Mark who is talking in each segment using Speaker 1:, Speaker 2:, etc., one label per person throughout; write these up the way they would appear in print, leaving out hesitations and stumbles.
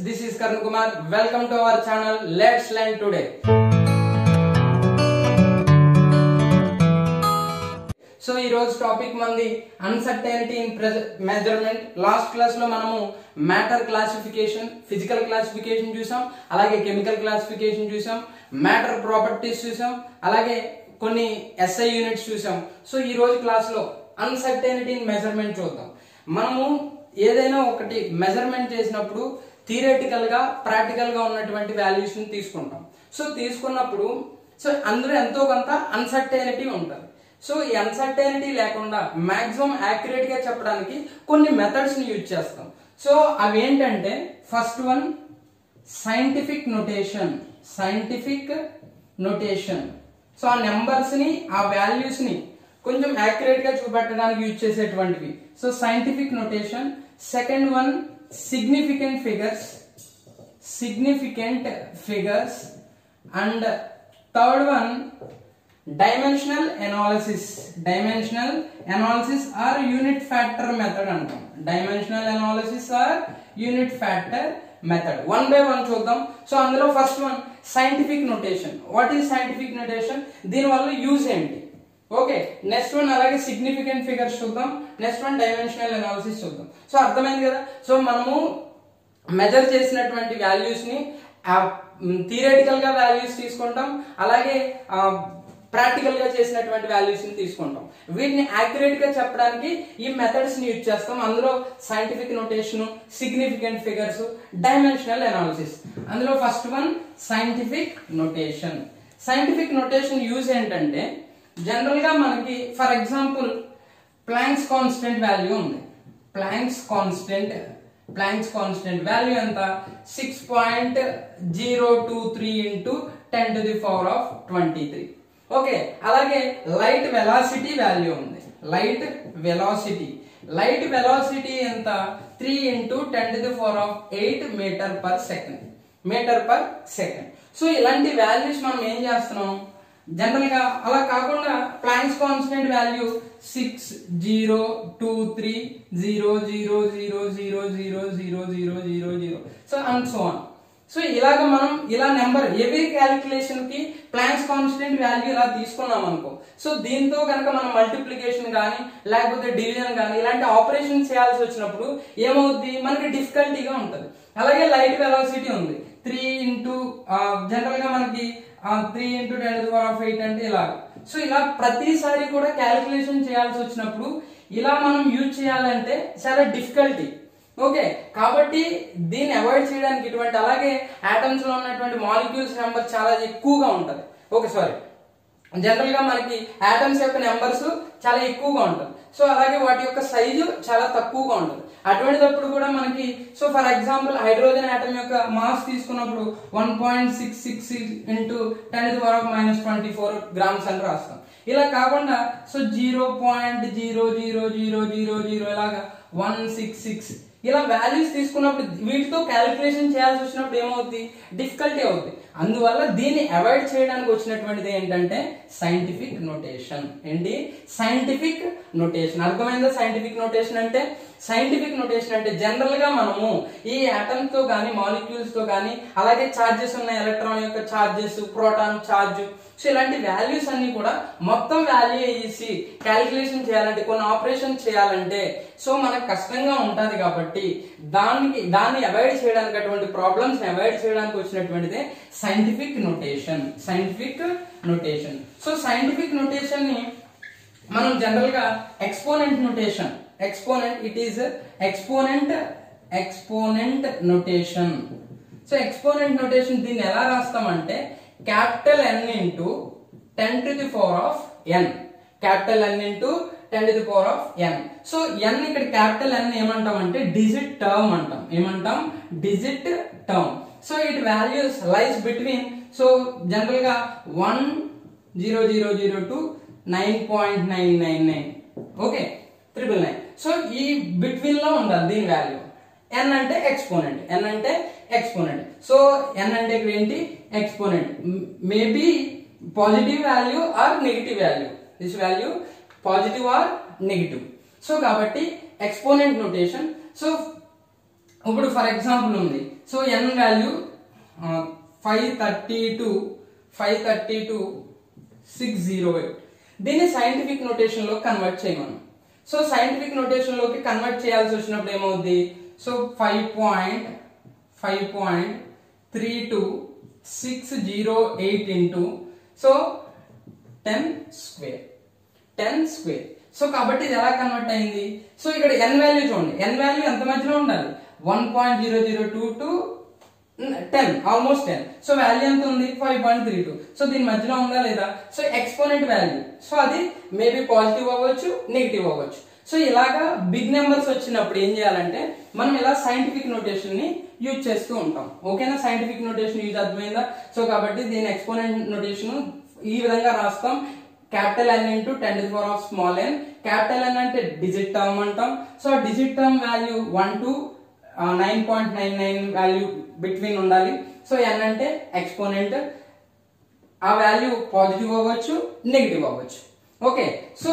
Speaker 1: this is Karun Kumar. Welcome to our channel. Let's learn today. So ఈ రోజు topic మంది uncertainty in measurement. Last class లో మనము matter classification, physical classification చూసాం, అలాగే chemical classification చూసాం, మ్యాటర్ ప్రాపర్టీస్ చూసాం, అలాగే కొన్ని ఎస్ఐ యూనిట్స్ చూసాం. సో ఈ రోజు క్లాస్ లో అన్సర్టెనిటీ ఇన్ మెజర్మెంట్ చూద్దాం. మనము ఏదైనా ఒకటి మెజర్మెంట్ చేసినప్పుడు థియరిటికల్ గా ప్రాక్టికల్ గా ఉన్నటువంటి వాల్యూస్ ని తీసుకుంటాం. సో తీసుకున్నప్పుడు అందులో ఎంతో కొంత అన్సర్టెనిటీ ఉంటుంది. సో ఈ అన్సర్టెనిటీ లేకుండా మాక్సిమం యాక్యురేట్ గా చెప్పడానికి కొన్ని మెథడ్స్ ని యూజ్ చేస్తాం. సో అవి ఏంటంటే first one scientific notation. So ఆ నెంబర్స్ ని, ఆ వాల్యూస్ ని కొంచెం యాక్యురేట్ గా చూపెట్టడానికి యూజ్ చేసేటువంటివి. So scientific notation. Second one significant figures and third one dimensional analysis or unit factor method అంటాం. Dimensional analysis or unit factor method. One by one చూద్దాం. సో అందులో first one scientific notation. What is scientific notation? దీని వల్ల use ఏంటి? Okay, next one అలాగే significant figures చూద్దాం. Next one dimensional analysis చూద్దాం. So అర్థమైంది కదా. సో మనము మెజర్ చేసినటువంటి వాల్యూస్ ని థియరిటికల్ గా వాల్యూస్ తీసుకుంటాం, అలాగే ప్రాక్టికల్ గా చేసినటువంటి వాల్యూస్ ని తీసుకుంటాం. వీటిని యాక్యురేట్ గా చెప్పడానికి ఈ మెథడ్స్ ని యూజ్ చేస్తాం. అందులో scientific notation, significant figures, dimensional analysis. అందులో first one scientific notation. Scientific notation use ఏంటంటే జనరల్ గా మనకి for example Planck's constant value ఉంది. ప్లాంక్స్ కాన్స్టెంట్ వాల్యూ ఎంత? 6.023 into 10 to the power of 23. Okay, అలాగే లైట్ వెలాసిటీ వాల్యూ ఉంది. Light velocity ఎంత? 3 into 10 to the power of 8 meter per second. So ఇలాంటి values మనం ఏం చేస్తున్నాం జనరల్ గా. అలా కాకుండా planks constant value 6.02300000000. So and so on. So ఇలాగ మనం ఇలా నెంబర్ ఎవరీ క్యాలిక్యులేషన్ కి ప్లాంక్స్ కాన్స్టెంట్ వాల్యూ ఇలా తీసుకున్నాం అనుకో. సో దీంతో కనుక మనం మల్టిప్లికేషన్ కానీ లేకపోతే డివిజన్ కానీ ఇలాంటి ఆపరేషన్ చేయాల్సి వచ్చినప్పుడు ఏమవుద్ది, మనకి డిఫికల్టీగా ఉంటుంది. అలాగే లైట్ వెలాసిటీ ఉంది 3 into జనరల్ గా మనకి 3 into 10 to the power of 8 అంటే ఇలా. సో ఇలా ప్రతిసారి కూడా క్యాలిక్యులేషన్ చేయాల్సి వచ్చినప్పుడు ఇలా మనం యూజ్ చేయాలంటే చాలా డిఫికల్టీ. ఓకే, కాబట్టి దీన్ని అవాయిడ్ చేయడానికి ఇటువంటి, అలాగే ఆటమ్స్ లో ఉన్నటువంటి మాలిక్యూల్స్ నెంబర్ చాలా ఎక్కువగా ఉంటది. ఓకే, సారీ, జనరల్ గా మనకి ఆటమ్స్ యొక్క నెంబర్స్ చాలా ఎక్కువగా ఉంటుంది. సో అలాగే వాటి యొక్క సైజు చాలా తక్కువగా ఉంటుంది. అటువంటిప్పుడు కూడా మనకి so for example hydrogen atom యొక్క మాస్ తీసుకున్నప్పుడు 1.66 into 10 to the power of -24 grams అని రాస్తాం. ఇలా కాకుండా సో 0.00000 ఇలాగా 166 ఇలా వాల్యూస్ తీసుకున్నప్పుడు వీటితో క్యాలిక్యులేషన్ చేయాల్సి వచ్చినప్పుడు ఏమవుతుంది, డిఫికల్టీ అవుతుంది. అందువల్ల దీన్ని అవాయిడ్ చేయడానికి వచ్చినటువంటిది ఏంటంటే సైంటిఫిక్ నొటేషన్. ఏంటి? Scientific notation. అర్థమైందా? సైంటిఫిక్ నొటేషన్ అంటే జనరల్ గా మనము ఈ ఆటమ్ తో గానీ మాలిక్యూల్స్ తో గానీ అలాగే చార్జెస్ ఉన్న ఎలక్ట్రాన్ యొక్క చార్జెస్, ప్రోటాన్ చార్జ్, సో ఇలాంటి వాల్యూస్ అన్ని కూడా మొత్తం వాల్యూ వేసి క్యాలిక్యులేషన్ చేయాలంటే, కొన్ని ఆపరేషన్ చేయాలంటే సో మనకు కష్టంగా ఉంటది. కాబట్టి దాన్ని అవాయిడ్ చేయడానికి, అటువంటి ప్రాబ్లమ్స్ ని అవాయిడ్ చేయడానికి వచ్చినటువంటిదే scientific notation. So scientific notation ని మనం జనరల్ గా exponent notation. It is exponent notation. So exponent notation దీన్ని ఎలా రాస్తామంటే capital N into 10 to the power of n. Capital N into 10 to the power of n. So n ఇక్కడ capital N ఏమంటామంటే digit term అంటాం. ఏమంటాం? Digit term. So it values lies between, so general గా 10000 to 9.999. Okay, 999. So ఈ between లో ఉండాలి దీని value. n అంటే ఎక్స్పోనెంట్. సో n అంటే ఇక్కడ ఏంటి? Exponent. Maybe positive value or negative value. This value positive or negative. So కాబట్టి ఎక్స్పోనెంట్ నొటేషన్. సో ఇప్పుడు ఫర్ ఎగ్జాంపుల్ ఉంది. So n value 532,608. దీన్ని సైంటిఫిక్ నోటేషన్ లో కన్వర్ట్ చేయమను. సో సైంటిఫిక్ నోటేషన్ లోకి కన్వర్ట్ చేయాల్సి వచ్చినప్పుడు ఏమవుద్ది? So 5.32608 into so 10 square. So కాబట్టి ఇది ఎలా కన్వర్ట్ అయింది? సో ఇక్కడ n వాల్యూ చూడండి, n వాల్యూ ఎంత మధ్యలో ఉండాలి? 1.0022 to 10, ఆల్మోస్ట్ 10. సో వాల్యూ ఎంత ఉంది? 5.32. సో దీని మధ్యలో ఉందా లేదా? సో ఎక్స్పోనెంట్ వాల్యూ, సో అది మేబీ పాజిటివ్ అవ్వచ్చు, నెగిటివ్ అవ్వచ్చు. సో ఇలాగా బిగ్ నెంబర్స్ వచ్చినప్పుడు ఏం చేయాలంటే మనం ఇలా సైంటిఫిక్ నోటేషన్ ని యూజ్ చేస్తూ ఉంటాం. ఓకేనా? సైంటిఫిక్ నోటేషన్ యూజ్ అర్థమైందా? సో కాబట్టి దీని ఎక్స్పోనెంట్ నోటేషన్ ఈ విధంగా రాస్తాం. Capital N into 10 to the power of small n. Capital N అంటే డిజిట్ టర్మ్ అంటాం. So digit term value 1 to 9.99 value between ఉండాలి. సో n అంటే ఎక్స్పోనెంట్, ఆ వాల్యూ పాజిటివ్ అవ్వచ్చు, నెగిటివ్ అవ్వచ్చు. ఓకే, సో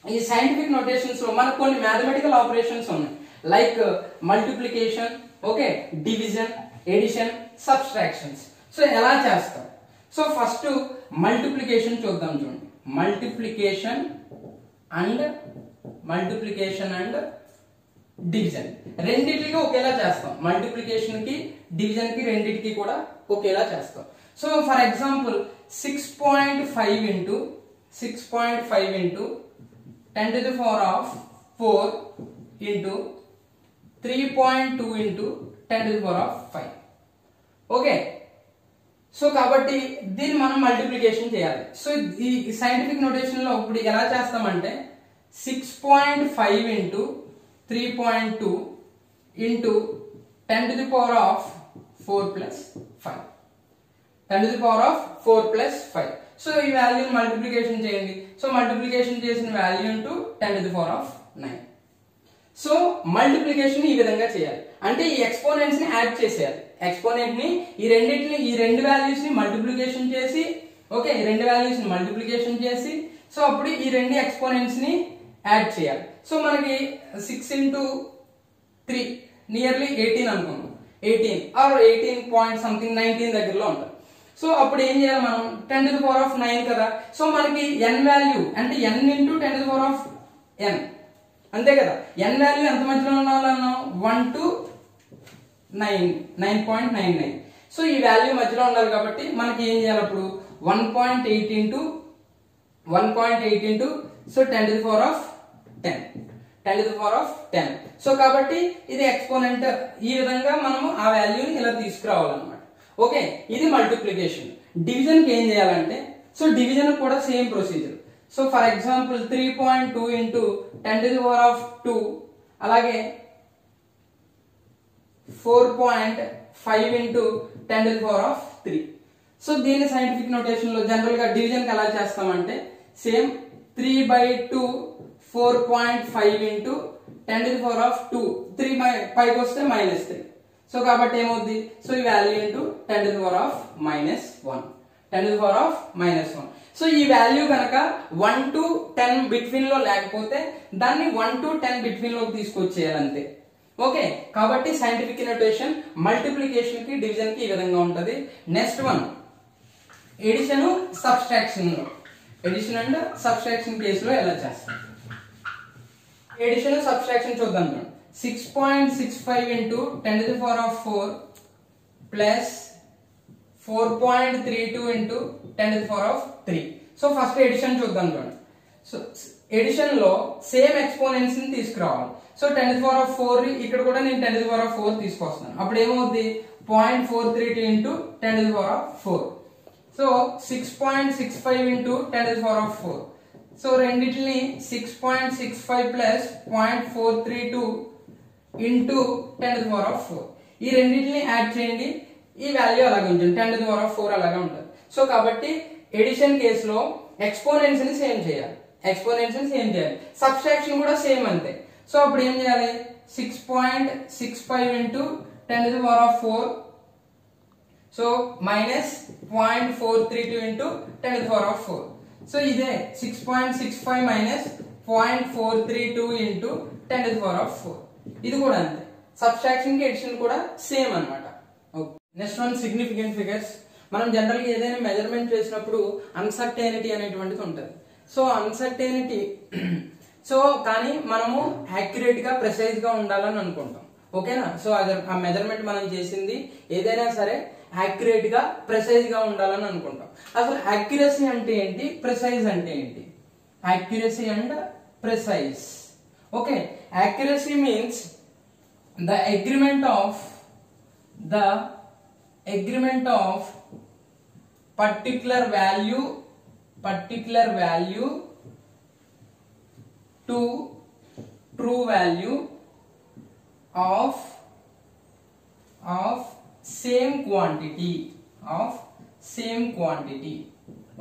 Speaker 1: ఈ సైంటిఫిక్ నోటేషన్స్ లో మనకు కొన్ని మ్యాథమెటికల్ ఆపరేషన్స్ ఉన్నాయి, like multiplication, okay, division, addition, subtractions. So ఎలా చేస్తాం? సో ఫస్ట్ మల్టిప్లికేషన్ చూద్దాం. చూడండి, మల్టిప్లికేషన్ అండ్ డివిజన్ రెండింటికి ఒకేలా చేస్తాం. మల్టిప్లికేషన్ కి, డివిజన్ కి, రెండింటికి కూడా ఒకేలా చేస్తాం. So for example 6.5 into 10 to the power of 4 into 3.2 into 10 to the power of 5. Okay, so కాబట్టి దీన్ని మనం మల్టిప్లికేషన్ చేయాలి. సో ఈ సైంటిఫిక్ నోటేషన్ లో ఇప్పుడు ఎలా చేస్తామంటే 6.5 into 3.2 into 10 to the power of 4 plus 5. 10 to the power of 4 plus 5. So ఈ వాల్యూని మల్టిప్లికేషన్ చేయండి. సో మల్టిప్లికేషన్ చేసిన value into 10 to the power of 9. So multiplication ఈ విధంగా చేయాలి, అంటే ఈ ఎక్స్పోనెంట్స్ ని యాడ్ చేసేయాలి. ఎక్స్పోనెంట్ ని ఈ రెండు వాల్యూస్ ని మల్టిప్లికేషన్ చేసి, ఓకే, ఈ రెండు వాల్యూస్ ని మల్టిప్లికేషన్ చేసి, సో అప్పుడు ఈ రెండు ఎక్స్పోనెంట్స్ ని యాడ్ చేయాలి. సో మనకి 6 into 3 నియర్లీ 18 అనుకున్నాం. 18 ఆర్ 18 పాయింట్ సంథింగ్ 19 దగ్గరలో ఉంటుంది. సో అప్పుడు ఏం చేయాలి మనం? 10 to the power of 9 కదా. సో మనకి n వాల్యూ అంటే n into 10 to the power of n, అంతే కదా. n వాల్యూ ఎంత మధ్యలో ఉండాలన్నాం? 1 to 9.99. సో ఈ వాల్యూ మధ్యలో ఉండాలి కాబట్టి మనకి ఏం చేయాలి అప్పుడు? 1.8 into so 10 to the power of 10. 10 to the power of 10. So కాబట్టి ఇది ఎక్స్పోనెంట్, ఈ విధంగా మనము ఆ వాల్యూని ఇలా తీసుకురావాలన్నమాట. ఓకే, ఇది మల్టిప్లికేషన్. డివిజన్ కి ఏం చేయాలంటే, సో డివిజన్ కూడా same procedure. So for example 3.2 into 10 to the power of 2, అలాగే 4.5 into 10 to the power of 3. So దీన్ని సైంటిఫిక్ నోటేషన్ లో జనరల్ గా డివిజన్ కి ఎలా చేస్తామంటే same 3/2 4.5 into 10 to the power of 2. 3 పైకి వస్తే -3. సో కాబట్టి ఏమవుద్ది? సో ఈ value into 10 to the power of -1. 10 to the power of -1. So ఈ వాల్యూ కనుక 1 to 10 బిట్వీన్ లో లేకపోతే దాన్ని 1 to 10 బిట్వీన్ లోకి తీసుకొచ్చేయాలంతే. ఓకే, కాబట్టి సైంటిఫిక్ నోటేషన్ మల్టిప్లికేషన్ కి, డివిజన్ కి ఈ విధంగా ఉంటది. Next one addition, subtraction. Addition and subtraction కేసులో ఎలా చేస్తాం? ఎడిషన్, సబ్స్ట్రాక్షన్ చూద్దాం. 6.65 into 10 to the power of 4 plus 4.32 into 10 to the power of 3. So first addition చూద్దాం చూడండి. సో ఎడిషన్ లో సేమ్ ఎక్స్పోనెంట్స్ ని తీసుకురావాలి. So 10 to the power of 4 ఇక్కడ కూడా నేను 10 to the power of 4 తీసుకొస్తాను. అప్పుడు ఏమవుద్ది? 0.432 into 10 to the power of 4. So 6.65 into 10 to the power of 4. So రెండింటిని 6.65 plus 0.432 into 10 to the power of 4. ఈ రెండింటిని యాడ్ చేయండి, ఈ వాల్యూ అలాగే ఉంటుంది, 10 to the power of 4 అలాగే ఉంటుంది. సో కాబట్టి ఎడిషన్ కేసులో ఎక్స్పోనెంట్స్ ని సేమ్ చేయాలి, సబ్స్ట్రాక్షన్ కూడా సేమ్ అంతే. సో అప్పుడు ఏం చేయాలి? 6.65 into 10 to the power of 4, so minus 0.432 into 10 to the power of 4. So ఇదే 6.65 minus 0.432 into 10 to the power of 4. ఇది కూడా అంతే, సబ్ట్రాక్షన్ కి ఎడిషన్ కూడా సేమ్ అన్నమాట. Next one significant figures. మనం జనరల్ గా ఏదైనా మెజర్మెంట్ చేసినప్పుడు అన్సర్టైనిటీ అనేటువంటిది ఉంటుంది. సో అన్సర్టైనిటీ సో కానీ మనము యాక్యురేట్ గా ప్రెసైజ్ గా ఉండాలని అనుకుంటాం. ఓకేనా? సో ఆ మెజర్మెంట్ మనం చేసింది ఏదైనా సరే యాక్యురేట్ గా ప్రెసైజ్ గా ఉండాలని అనుకుంటాం. అసలు యాక్యురసీ అంటే ఏంటి, ప్రెసైజ్ అంటే ఏంటి? Accuracy and ప్రెసైజ్. Okay, accuracy means the agreement of particular value to true value of same quantity.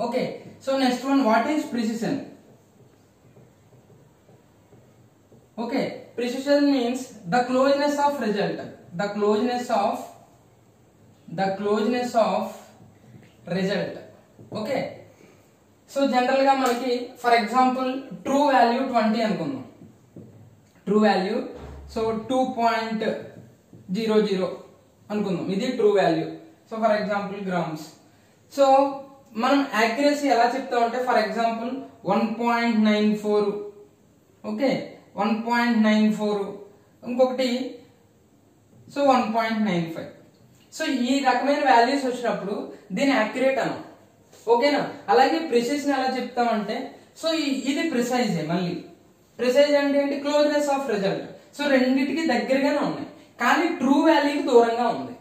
Speaker 1: Okay, so next one, what is precision? Okay, precision means the closeness of result, okay. So general గా మనకి for example true value 20 అనుకుందాం. True value so 2.00 అనుకుందాం, ఇది true value. So for example grams. So మనం accuracy ఎలా చెప్తామంటే for example 1.94, okay 1.94, ఇంకొకటి so 1.95. So ఈ రకమైన వాల్యూస్ వచ్చినప్పుడు దీని యాక్యురేట్ అన్నాం. ఓకేనా? అలాగే ప్రిసిషన్ ఎలా చెప్తామంటే సో ఇది ప్రిసైజే. మళ్ళీ ప్రిసైజ్ అంటే ఏంటి, క్లోజ్నెస్ ఆఫ్ రిజల్ట్. సో రెండింటికి దగ్గరగానే ఉన్నాయి కానీ ట్రూ వాల్యూకి దూరంగా ఉంది.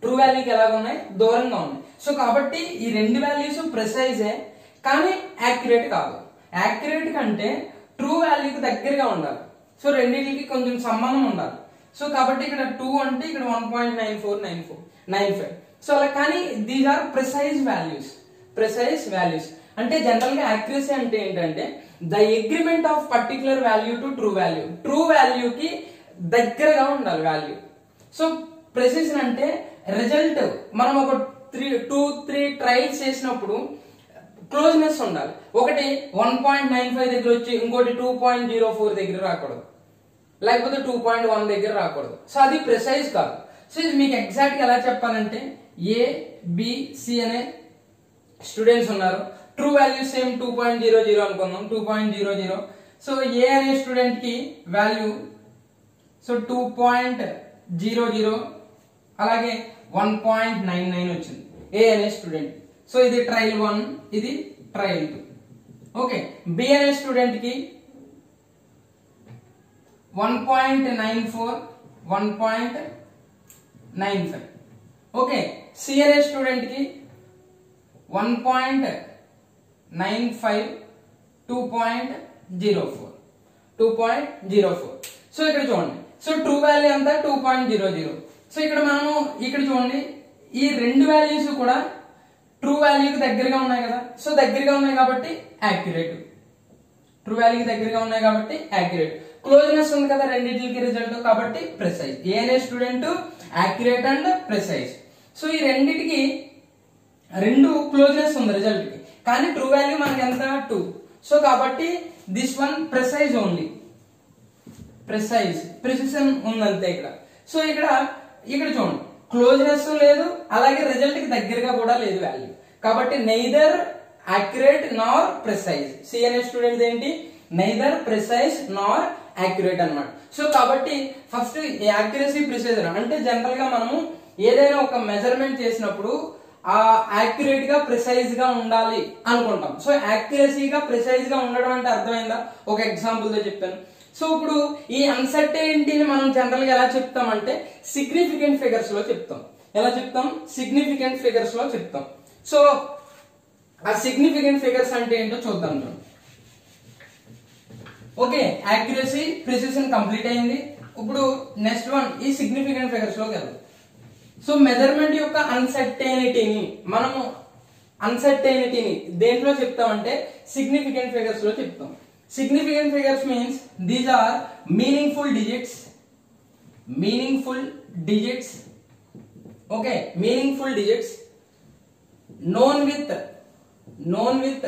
Speaker 1: ట్రూ వాల్యూకి ఎలాగ ఉన్నాయి, దూరంగా ఉన్నాయి. సో కాబట్టి ఈ రెండు వాల్యూస్ ప్రిసైజే కానీ యాక్యురేట్ కాదు. యాక్యురేట్ కంటే ట్రూ వాల్యూకి దగ్గరగా ఉండాలి. సో రెండింటికి కొంచెం సంబంధం ఉండాలి. సో కాబట్టి ఇక్కడ 2 అంటే ఇక్కడ 1.9495. సో అలా కానీ దీస్ ఆర్ ప్రిసైజ్ వాల్యూస్. అంటే జనరల్ గా యాక్యురసీ అంటే ఏంటంటే the agreement of particular value to true value. True వాల్యూకి దగ్గరగా ఉండాలి వాల్యూ. సో ప్రెసిషన్ అంటే రిజల్ట్ మనం ఒక 2-3 ట్రయల్స్ చేసినప్పుడు క్లోజ్నెస్ ఉండాలి. ఒకటి 1.95 దగ్గర వచ్చి ఇంకోటి 2.04 దగ్గర రాకూడదు, లేకపోతే 2.1 దగ్గర రాకూడదు. సో అది ప్రిసైజ్ కాదు. సో ఇది మీకు ఎగ్జాక్ట్ గా ఎలా చెప్పాలంటే ABC అనే స్టూడెంట్స్ ఉన్నారు. ట్రూ వాల్యూ సేమ్ 2.00 అనుకుందాం, 2.00. సో ఏ అనే స్టూడెంట్ కి వాల్యూ సో 2.00, అలాగే 1.99 వచ్చింది ఏ అనే స్టూడెంట్. సో ఇది ట్రయల్ 1, ఇది ట్రయల్ 2. ఓకే, బి అనే స్టూడెంట్ కి 1.94, 1.95. ఓకే, సి అనే స్టూడెంట్ కి 1.95, 2.04. సో ఇక్కడ చూడండి, సో ట్రూ వాల్యూ అంతా 2.00. సో ఇక్కడ మనము ఇక్కడ చూడండి ఈ రెండు వాల్యూస్ కూడా ట్రూ వాల్యూకి దగ్గరగా ఉన్నాయి కదా. సో దగ్గరగా ఉన్నాయి కాబట్టి యాక్యురేట్. ట్రూ వాల్యూకి దగ్గరగా ఉన్నాయి కాబట్టి యాక్యురేట్. క్లోజ్నెస్ ఉంది కదా రెండింటికి రిజల్ట్ కాబట్టి ప్రిసైజ్. ఏ అనే student accurate and precise. So ఈ రెండింటికి రెండు క్లోజ్నెస్ ఉంది రిజల్ట్ కి, కానీ ట్రూ వాల్యూ మనకి ఎంత 2. సో కాబట్టి this one precise only. Precision ఉంది అంతే ఇక్కడ. సో ఇక్కడ చూడండి క్లోజ్నెస్ లేదు, అలాగే రిజల్ట్ కి దగ్గరగా కూడా లేదు వాల్యూ. కాబట్టి నైదర్ యాక్యురేట్ నార్ ప్రిసైజ్. సి అనే స్టూడెంట్ ఏంటి, నైదర్ ప్రిసైజ్ నార్ యాక్యురేట్ అన్నమాట. సో కాబట్టి ఫస్ట్ యాక్యురసీ ప్రిసైజర్ అంటే జనరల్ గా మనము ఏదైనా ఒక మెజర్మెంట్ చేసినప్పుడు ఆ యాక్యురేట్ గా ప్రిసైజ్ గా ఉండాలి అనుకుంటాం. సో యాక్యురసీగా ప్రిసైజ్ గా ఉండడం అంటే అర్థమైందా? ఒక ఎగ్జాంపుల్ తో చెప్పాను. సో ఇప్పుడు ఈ అన్సర్టైనిటీని మనం జనరల్ గా ఎలా చెప్తామంటే సిగ్నిఫికెంట్ ఫిగర్స్ లో చెప్తాం. ఎలా చెప్తాం? సిగ్నిఫికెంట్ ఫిగర్స్ లో చెప్తాం. సో ఆ సిగ్నిఫికెంట్ ఫిగర్స్ అంటే ఏంటో చూద్దాం. ఓకే, యాక్యురసీ ప్రిసిషన్ కంప్లీట్ అయింది. ఇప్పుడు నెక్స్ట్ వన్ ఈ సిగ్నిఫికెంట్ ఫిగర్స్ లోకి వెళ్దాం. సో మెజర్మెంట్ యొక్క అన్సర్టైనిటీని దేంట్లో చెప్తామంటే సిగ్నిఫికెంట్ ఫిగర్స్ లో చెప్తాం. Significant figures means these are meaningful digits. Okay, meaningful digits known with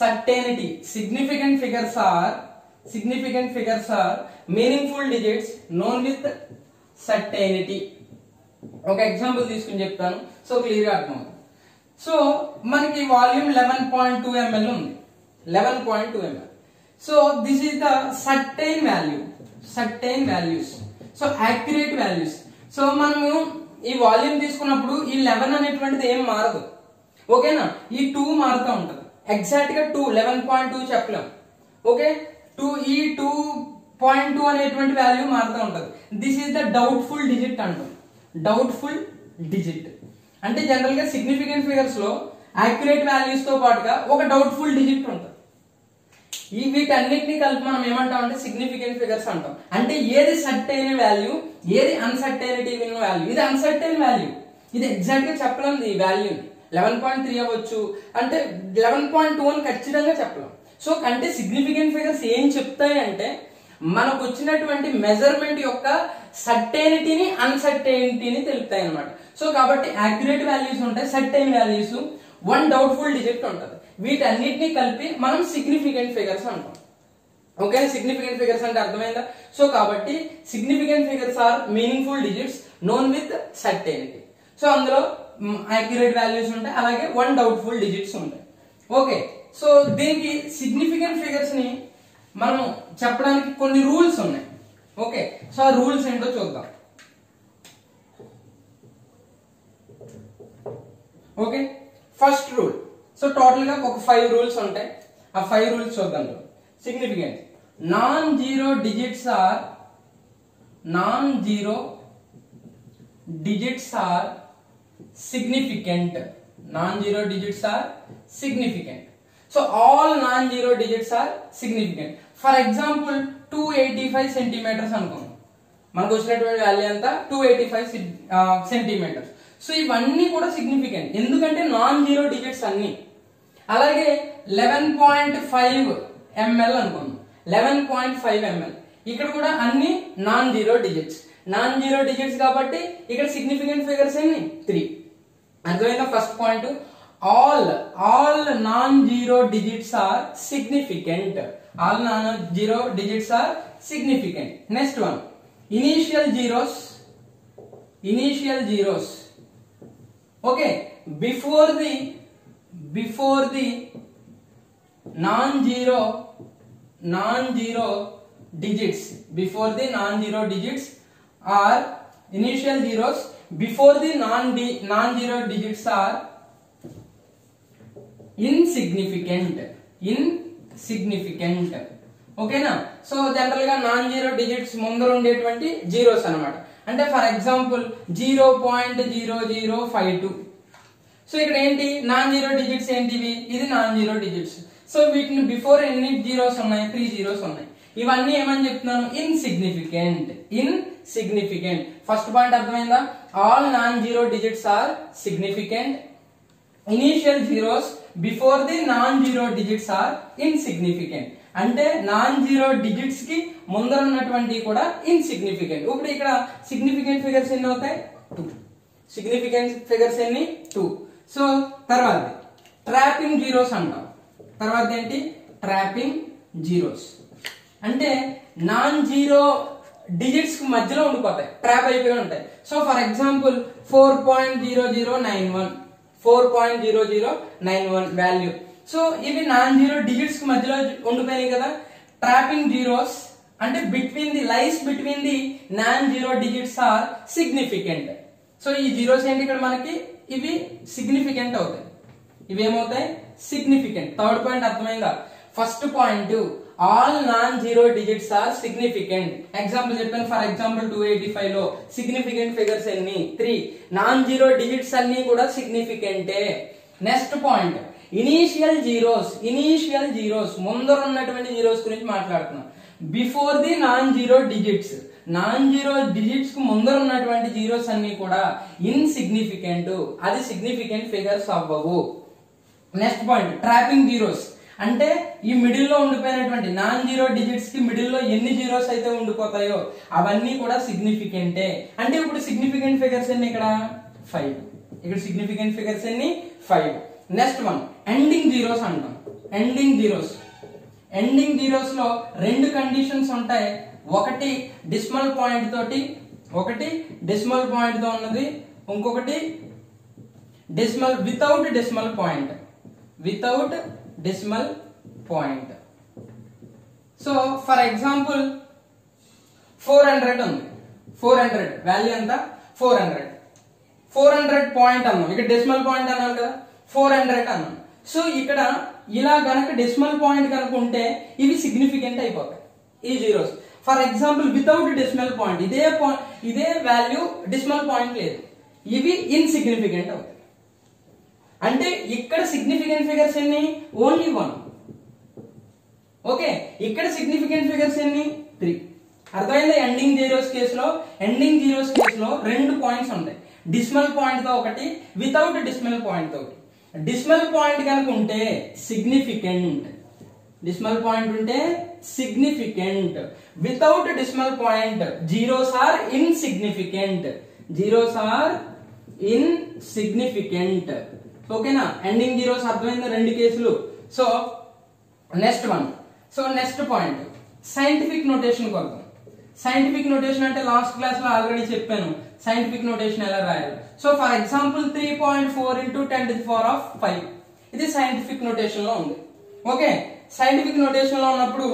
Speaker 1: certainty. Significant figures are meaningful digits known with certainty. ఒక ఎగ్జాంపుల్ తీసుకుని చెప్తాను సో క్లియర్ గా అర్థమవుతుంది. సో మనకి వాల్యూమ్ 11.2 ml ఉంది, 11.2 ml. So this is the certain value, certain values, so accurate values. So మనము ఈ volume తీసుకున్నప్పుడు ఈ 11 అనేటువంటిది ఏం మారదు, ఓకేనా. ఈ 2 మారుతూ ఉంటది, ఎగ్జాక్ట్ గా 11.2 చెప్పలేం, ఓకే. ఈ 2.2 అనేటువంటి వాల్యూ మారుతూ ఉంటది. This is the doubtful digit అంటాం, డౌట్ఫుల్ డిజిట్. అంటే జనరల్ గా సిగ్నిఫికెంట్ ఫిగర్స్ లో యాక్యురేట్ వాల్యూస్ తో పాటుగా ఒక డౌట్ఫుల్ డిజిట్ ఉంటుంది. ఈ వీటన్నిటిని కలిపి మనం ఏమంటామంటే సిగ్నిఫికెంట్ ఫిగర్స్ అంటాం. అంటే ఏది సర్టెన్ వాల్యూ, ఏది అన్సర్టెనిటీ ఉన్న వాల్యూ. ఇది అన్సర్టెన్ వాల్యూ, ఇది ఎగ్జాక్ట్ గా చెప్పలేం. ఈ వాల్యూ 11.3 అవ్వచ్చు, అంటే 11.2 అని ఖచ్చితంగా చెప్పలేం. సో అంటే సిగ్నిఫికెంట్ ఫిగర్స్ ఏం చెప్తాయి అంటే మనకు వచ్చినటువంటి మెజర్మెంట్ యొక్క సర్టెనిటీని అన్సర్టెనిటీని తెలుపుతాయి అన్నమాట. సో కాబట్టి యాక్యురేట్ వాల్యూస్ ఉంటాయి, certain values, one doubtful digit ఉంటుంది. వీటన్నిటిని కలిపి మనం సిగ్నిఫికెంట్ ఫిగర్స్ అంటాం, ఓకే. సిగ్నిఫికెంట్ ఫిగర్స్ అంటే అర్థమైందా. సో కాబట్టి significant figures are meaningful digits known with certainty. So అందులో యాక్యురేట్ వాల్యూస్ ఉంటాయి, అలాగే వన్ డౌట్ఫుల్ డిజిట్స్ ఉంటాయి, ఓకే. సో దీనికి సిగ్నిఫికెంట్ ఫిగర్స్ ని మనం చెప్పడానికి కొన్ని రూల్స్ ఉన్నాయి, ఓకే. సో ఆ రూల్స్ ఏంటో చూద్దాం, okay. First rule, so total గా ఒక 5 రూల్స్ ఉంటాయి. ఆ 5 రూల్స్ చూద్దాం. Significant non zero digits are significant. Non-zero digits are significant. So all non-zero digits are significant. For example, 285 centimeters అనుకోండి, మనకు వచ్చినటువంటి వాల్యూ అంతా 285 సెంటీమీటర్స్. సో ఇవన్నీ కూడా సిగ్నిఫికెంట్, ఎందుకంటే నాన్ జీరో డిజిట్స్ అన్ని. అలాగే 11.5 ml అనుకోండి, 11.5 ml, ఇక్కడ కూడా అన్ని non zero digits. Non zero digits కాబట్టి ఇక్కడ సిగ్నిఫికెంట్ ఫిగర్స్ ఎన్ని 3. అర్థమైందా first point. All non zero digits are significant. All non zero digits are significant. Next one, initial zeros, okay. Before the non zero digits, before the non-zero digits or initial zeros, before the non-zero digits are insignificant, ఓకేనా. So general గా non zero digits ముందర ఉండేటువంటి zeros అన్నమాట. అంటే for example 0.0052. So ఇక్కడ ఏంటి non zero digits ఏంటివి, ఇది నాన్ జీరో డిజిట్స్. సో వీటిని బిఫోర్ ఎన్ని జీరోస్ ఉన్నాయి, 3 జీరోస్ ఉన్నాయి. ఇవన్నీ ఏమని చెప్తున్నాను, ఇన్సిగ్నిఫికెంట్. ఫస్ట్ పాయింట్ అర్థమైందా. All non zero digits are significant. Initial zeros before the non zero digits are insignificant. అంటే నాన్ జీరో డిజిట్స్ కి ముందర ఉన్నటువంటి కూడా ఇన్సిగ్నిఫికెంట్. ఇప్పుడు ఇక్కడ సిగ్నిఫికెంట్ ఫిగర్స్ ఎన్ని అవుతాయి, 2. సిగ్నిఫికెంట్ ఫిగర్స్ ఎన్ని 2. సో తర్వాత ట్రాపింగ్ జీరోస్ అంటాం. తర్వాత ఏంటి ట్రాపింగ్ జీరోస్, అంటే నాన్ జీరో డిజిట్స్ కి మధ్యలో ఉండిపోతాయి, ట్రాప్ అయిపోయి ఉంటాయి. So for example 4.0091 value. So ఇవి నాన్ జీరో డిజిట్స్ కి మధ్యలో ఉండిపోయినాయి కదా. ట్రాపింగ్ జీరోస్ అంటే between the non zero digits are significant. So ఈ జీరోస్ ఏంటి ఇక్కడ మనకి, ఇవి సిగ్నిఫికెంట్ అవుతాయి, ఇవి ఏమవుతాయి సిగ్నిఫికెంట్. థర్డ్ పాయింట్ అర్థమైందా. First point all non zero digits are significant. Example చెప్పాను, ఫర్ ఎగ్జాంపుల్ 285 లో సిగ్నిఫికెంట్ ఫిగర్స్ ఎన్ని 3. నాన్ జీరో డిజిట్స్ అన్ని కూడా సిగ్నిఫికెంటే. నెక్స్ట్ పాయింట్ ఇనీషియల్ జీరోస్ ముందర ఉన్నటువంటి జీరోస్ గురించి మాట్లాడుతున్నాం. Before the non zero digits కు ముందర ఉన్నటువంటి జీరోస్ అన్ని కూడా ఇన్సిగ్నిఫికెంట్, అది సిగ్నిఫికెంట్ ఫిగర్స్ అవ్వవు. నెక్స్ట్ పాయింట్ ట్రాపింగ్ జీరోస్, అంటే ఈ మిడిల్ లో ఉండిపోయినటువంటి నాన్ జీరో డిజిట్స్ కి మిడిల్ లో ఎన్ని జీరోస్ అయితే ఉండిపోతాయో అవన్నీ కూడా సిగ్నిఫికెంటే. అంటే ఇప్పుడు సిగ్నిఫికెంట్ ఫిగర్స్ ఎన్ని ఇక్కడ 5. ఇక్కడ సిగ్నిఫికెంట్ ఫిగర్స్ ఎన్ని 5. నెక్స్ట్ వన్ ఎండింగ్ జీరోస్ అంటాం. ఎండింగ్ జీరోస్ లో 2 కండిషన్స్ ఉంటాయి. ఒకటి డెసిమల్ పాయింట్ తోటి ఒకటి డెసిమల్ పాయింట్ తో ఉన్నది, ఇంకొకటి decimal without decimal point, without decimal point. So for example 400 ఉంది, 400 వాల్యూ ఎంత 400 పాయింట్ అన్నాం, ఇక్కడ డెసిమల్ పాయింట్ అన్నాను కదా 400 అన్నాం. సో ఇక్కడ ఇలా గనక డెసిమల్ పాయింట్ కనుక ఉంటే ఇవి సిగ్నిఫికెంట్ అయిపోతాయి ఈ zeros. For example without decimal point ఇదే వాల్యూ డెసిమల్ పాయింట్ లేదు, ఇవి ఇన్సిగ్నిఫికెంట్ అవుతాయి. అంటే ఇక్కడ సిగ్నిఫికెంట్ ఫిగర్స్ ఎన్ని ఓన్లీ 1. ఓకే, ఇక్కడ సిగ్నిఫికెంట్ ఫిగర్స్ ఎన్ని 3. అర్థమైందా? ఎండింగ్ జీరోస్ కేసులో 2 పాయింట్స్ ఉంటాయి, డెసిమల్ పాయింట్ తో ఒకటి, వితౌట్ డెసిమల్ పాయింట్ తో ఒకటి. డెసిమల్ పాయింట్ కనుక ఉంటే సిగ్నిఫికెంట్, డెసిమల్ పాయింట్ ఉంటే significant. Without decimal point zeros are insignificant, zeros are insignificant. ఓకేనా? ఎండింగ్ జీరోస్ అర్థమైందా 2 కేసులు. So next one, so next point scientific notation కొరకు. సైంటిఫిక్ నోటేషన్ అంటే లాస్ట్ క్లాస్ లో ఆల్రెడీ చెప్పాను సైంటిఫిక్ నోటేషన్ ఎలా రాయాలి. సో ఫర్ ఎగ్జాంపుల్ 3.4 × 10⁵ ఇది సైంటిఫిక్ నోటేషన్ లో ఉంది. ఓకే, సైంటిఫిక్ నోటేషన్ లో ఉన్నప్పుడు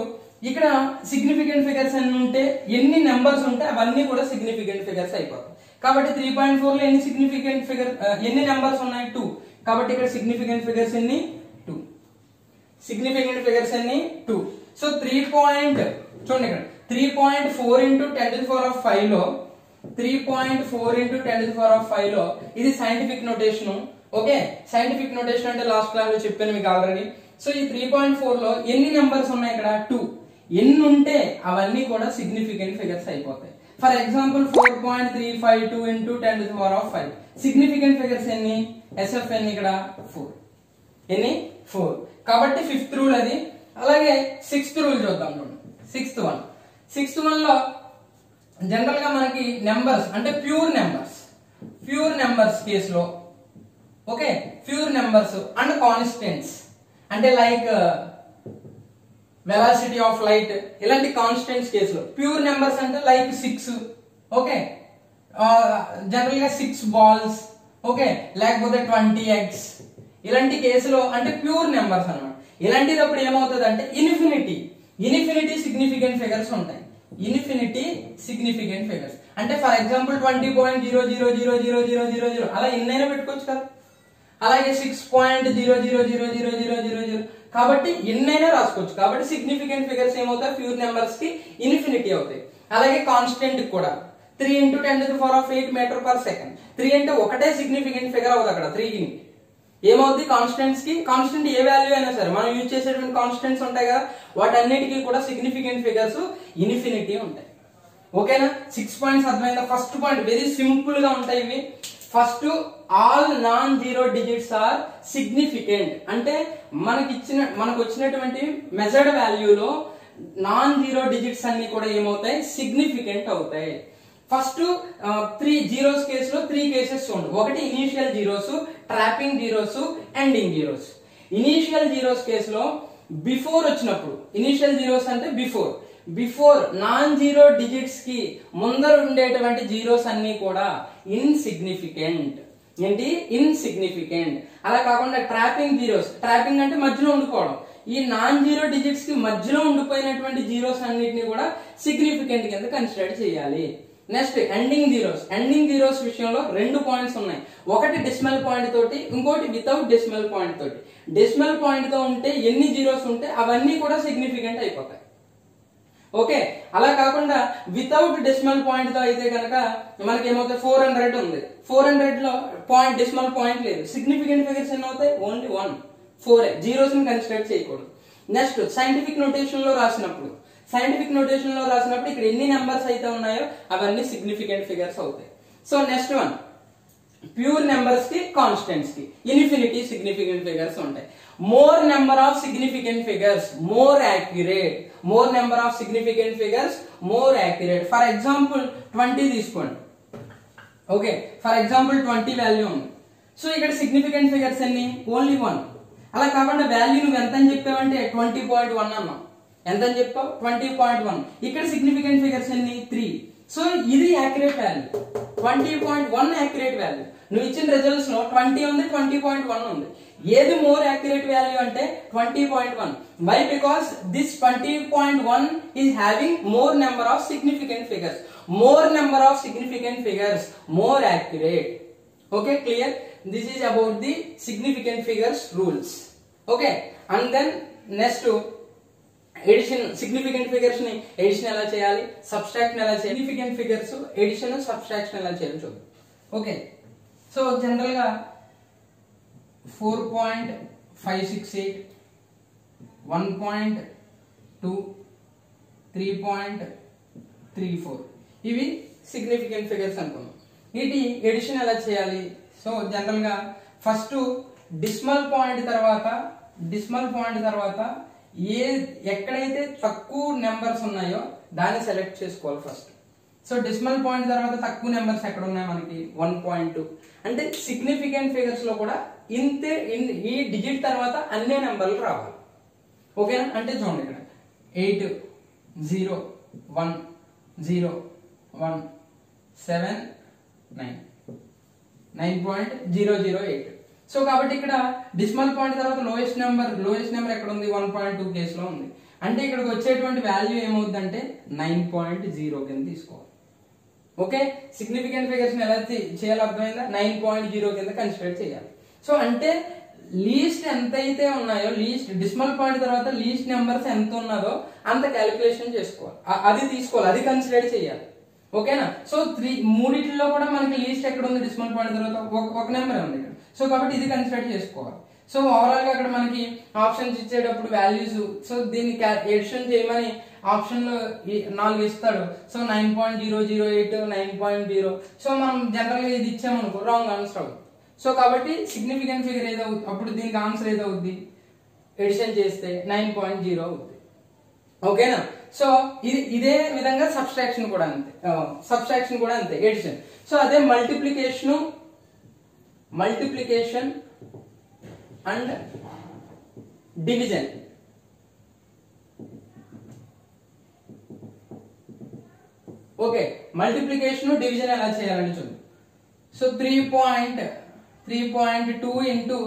Speaker 1: ఇక్కడ సిగ్నిఫికెంట్ ఫిగర్స్ ఎన్ని ఉంటే, ఎన్ని నెంబర్స్ ఉంటే అవన్నీ కూడా సిగ్నిఫికెంట్ ఫిగర్స్ అయిపోతాయి. కాబట్టి 3.4 లో ఎన్ని సిగ్నిఫికెంట్ ఫిగర్ ఎన్ని నెంబర్స్ ఉన్నాయి 2. కాబట్టి ఇక్కడ సిగ్నిఫికెంట్ ఫిగర్స్ ఎన్ని 2, సిగ్నిఫికెంట్ ఫిగర్స్ ఎన్ని 2. సో చూడండి ఇక్కడ 3.4 × 10⁵ లో 3.4 × 10⁵ లో ఇది scientific notation. Okay, scientific notation అంటే లాస్ట్ క్లాస్ లో చెప్పాను మీకు ఆల్రెడీ. సో ఈ 3.4 లో ఎన్ని నెంబర్స్ ఉన్నాయి ఇక్కడ 2. ఎన్ని ఉంటే అవన్నీ కూడా సిగ్నిఫికెంట్ ఫిగర్స్ అయిపోతాయి. For example 4.352 × 10⁵. సిగ్నిఫికెంట్ ఫిగర్స్ ఎన్ని ఎస్ఎఫ్ ఎన్ని ఇక్కడ 4, ఎన్ని 4. కాబట్టి 5th రూల్ అది. అలాగే 6th రూల్ చూద్దాం. 6th వన్ లో జనరల్ గా మనకి నెంబర్స్ అంటే ప్యూర్ నెంబర్స్ కేసులో, okay, pure numbers and constants అంటే లైక్ వెలాసిటీ ఆఫ్ లైట్ ఇలాంటి కాన్స్టెంట్స్ కేసులో ప్యూర్ నెంబర్స్ అంటే లైక్ 6, ఓకే, జనరల్ గా 6 బాల్స్, ఓకే, లేకపోతే 20 eggs ఇలాంటి కేసులో అంటే ప్యూర్ నెంబర్స్ అన్నమాట. ఇలాంటిదప్పుడు ఏమవుతుంది అంటే ఇన్ఫినిటీ సిగ్నిఫికెంట్ ఫిగర్స్ ఉంటాయి. ఇన్ఫినిటీ సిగ్నిఫికెంట్ ఫిగర్స్ అంటే ఫర్ ఎగ్జాంపుల్ 20.000000 అలా ఎన్నైనా పెట్టుకోవచ్చు కదా. అలాగే 6.000000 కాబట్టి ఎన్నైనా రాసుకోవచ్చు. కాబట్టి సిగ్నిఫికెంట్ ఫిగర్స్ ఏమవుతాయి ప్యూర్ నెంబర్స్ కి ఇన్ఫినిటీ అవుతాయి. అలాగే కాన్స్టెంట్ కూడా 3 × 10⁸ m/s. 3 అంటే ఒకటే సిగ్నిఫికెంట్ ఫిగర్ అవుతుంది అక్కడ. 3 ఏమవుతుంది కాన్స్టెంట్స్ కి, కాన్స్టెంట్ ఏ వాల్యూ అయినా సరే మనం యూజ్ చేసేటువంటి కాన్స్టెంట్స్ ఉంటాయి కదా వాటన్నిటికీ కూడా సిగ్నిఫికెంట్ ఫిగర్స్ ఇన్ఫినిటీ ఉంటాయి. ఓకేనా? 6 పాయింట్స్ అర్థమైందా? ఫస్ట్ పాయింట్ వెరీ సింపుల్ గా ఉంటాయి ఇవి. First all non zero digits are significant అంటే మనకు వచ్చినటువంటి మెజర్డ్ వాల్యూలో నాన్ జీరో డిజిట్స్ అన్ని కూడా ఏమవుతాయి సిగ్నిఫికెంట్ అవుతాయి. ఫస్ట్ 3 జీరోస్ కేసులో 3 కేసెస్ చూడండి. ఒకటి initial zeros, trapping zeros, ending zeros. Initial zeros కేసులో బిఫోర్ వచ్చినప్పుడు, ఇనీషియల్ జీరోస్ అంటే బిఫోర్ నాన్ జీరో డిజిట్స్ కి ముందర ఉండేటువంటి జీరోస్ అన్ని కూడా ఇన్సిగ్నిఫికెంట్. ఏంటి? ఇన్సిగ్నిఫికెంట్. అలా కాకుండా ట్రాపింగ్ జీరోస్, ట్రాపింగ్ అంటే మధ్యలో ఉండిపోవడం, ఈ నాన్ జీరో డిజిట్స్ కి మధ్యలో ఉండిపోయినటువంటి జీరోస్ అన్నిటిని కూడా సిగ్నిఫికెంట్ కింద కన్సిడర్ చేయాలి. నెక్స్ట్ ఎండింగ్ జీరోస్ విషయంలో 2 పాయింట్స్ ఉన్నాయి. ఒకటి డెసిమల్ పాయింట్ తోటి, ఇంకోటి వితౌట్ డెసిమల్ పాయింట్ తోటి. డెసిమల్ పాయింట్ తో ఉంటే ఎన్ని జీరోస్ ఉంటే అవన్నీ కూడా సిగ్నిఫికెంట్ అయిపోతాయి. ఓకే, అలా కాకుండా వితౌట్ డెసిమల్ పాయింట్ తో అయితే కనుక మనకి ఏమవుతాయి 400 ఉంది. 400 లో డెసిమల్ పాయింట్ లేదు. సిగ్నిఫికెంట్ ఫిగర్స్ ఎన్ని అవుతాయి? ఓన్లీ 1, 4 జీరోస్ ని కన్సిడర్ చేయకూడదు. నెక్స్ట్ సైంటిఫిక్ నోటేషన్ లో రాసినప్పుడు ఇక్కడ ఎన్ని నెంబర్స్ అయితే ఉన్నాయో అవన్నీ సిగ్నిఫికెంట్ ఫిగర్స్ అవుతాయి. So next one pure numbers కి, కాన్స్టెంట్స్ కి ఇన్ఫినిటీ సిగ్నిఫికెంట్ ఫిగర్స్ ఉంటాయి. More number of significant figures more accurate. More accurate. For example 20 తీసుకోండి. ఓకే, ఫర్ ఎగ్జాంపుల్ 20 వాల్యూ ఉంది. సో ఇక్కడ సిగ్నిఫికెంట్ ఫిగర్స్ ఎన్ని? ఓన్లీ 1. అలా కాకుండా వాల్యూ నువ్వు ఎంత అని చెప్పావంటే 20.1 అన్నావు. ఎంత అని చెప్పావు? 20.1. ఇక్కడ సిగ్నిఫికెంట్ ఫిగర్స్ ఎన్ని? 3. సో ఇది యాక్యురేట్ వాల్యూ, 20.1 యాక్యురేట్ వాల్యూ. నువ్వు ఇచ్చిన రిజల్ట్స్ లో 20 ఉంది, 20.1 ఉంది. ఏది మోర్ యాక్యురేట్ వాల్యూ అంటే 20.1. Why? Because this 20.1 is having more number of significant figures. More number of significant figures, more accurate. Okay, clear? This is about the significant figures rules. Okay, and then next addition. Significant figures ని addition ఎలా చేయాలి, subtraction ఎలా చేయాలి, significant figures edition subtraction ఎలా చేయాలి చూద్దాం. Okay, so general గా 4.568, 1.2, 3.34 ఇవి సిగ్నిఫికెంట్ ఫిగర్స్ అనుకున్నాం. వీటి ఎడిషన్ ఎలా చేయాలి? సో జనరల్ గా ఫస్ట్ డిసిమల్ పాయింట్ తర్వాత ఎక్కడైతే తక్కువ నెంబర్స్ ఉన్నాయో దాన్ని సెలెక్ట్ చేసుకోవాలి ఫస్ట్. సో డెసిమల్ పాయింట్ తర్వాత తక్కువ నెంబర్స్ ఎక్కడ ఉన్నాయి మనకి? 1.2. అంటే సిగ్నిఫికెంట్ ఫిగర్స్ లో కూడా ఇంతే, ఈ డిజిట్ తర్వాత అన్ని నెంబర్లు రావాలి. ఓకేనా? అంటే చూడండి ఇక్కడ 8 0 1 0 1 7 9 9.008. సో కాబట్టి ఇక్కడ డెసిమల్ పాయింట్ తర్వాత లోయెస్ట్ నెంబర్ ఎక్కడ ఉంది? 1.2 కేసులో ఉంది. అంటే ఇక్కడికి వచ్చేటువంటి వాల్యూ ఏమవుతుందంటే 9.0 కింద తీసుకోవాలి. ఓకే, సిగ్నిఫికెంట్ ఫిగర్స్ ఎలా చేయాలో అర్థమైందా? 9.0 కింద కన్సిడర్ చేయాలి. సో అంటే లీస్ట్ ఎంత అయితే ఉన్నాయో, లీస్ట్ డెసిమల్ పాయింట్ తర్వాత లీస్ట్ నెంబర్స్ ఎంత ఉన్నదో అంత క్యాలిక్యులేషన్ చేసుకోవాలి, అది తీసుకోవాలి, అది కన్సిడర్ చేయాలి. ఓకేనా? సో మూడిట్లో కూడా మనకి లీస్ట్ ఎక్కడ ఉంది? డెసిమల్ పాయింట్ తర్వాత ఒక నెంబర్ ఉంది ఇక్కడ. సో కాబట్టి ఇది కన్సిడర్ చేసుకోవాలి. సో ఓవరాల్ గా అక్కడ మనకి ఆప్షన్స్ ఇచ్చేటప్పుడు వాల్యూస్, సో దీన్ని ఎడిషన్ చేయమని ఆప్షన్ 4 ఇస్తాడు. సో 9.008 9.0. సో మనం జనరల్ గా ఇది ఇచ్చామనుకో రాంగ్ ఆన్సర్ అవుతుంది. సో కాబట్టి సిగ్నిఫికెంట్ ఫిగర్ ఏదో అప్పుడు దీనికి ఆన్సర్ ఏదో అవుద్ది, ఎడిషన్ చేస్తే 9.0 అవుద్ది. ఓకేనా? సో ఇదే విధంగా సబ్స్ట్రాక్షన్ కూడా అంతే, ఎడిషన్. సో అదే multiplication and division. Okay, multiplication division ఎలా చేయాలని చూద్దాం. So 3.2 into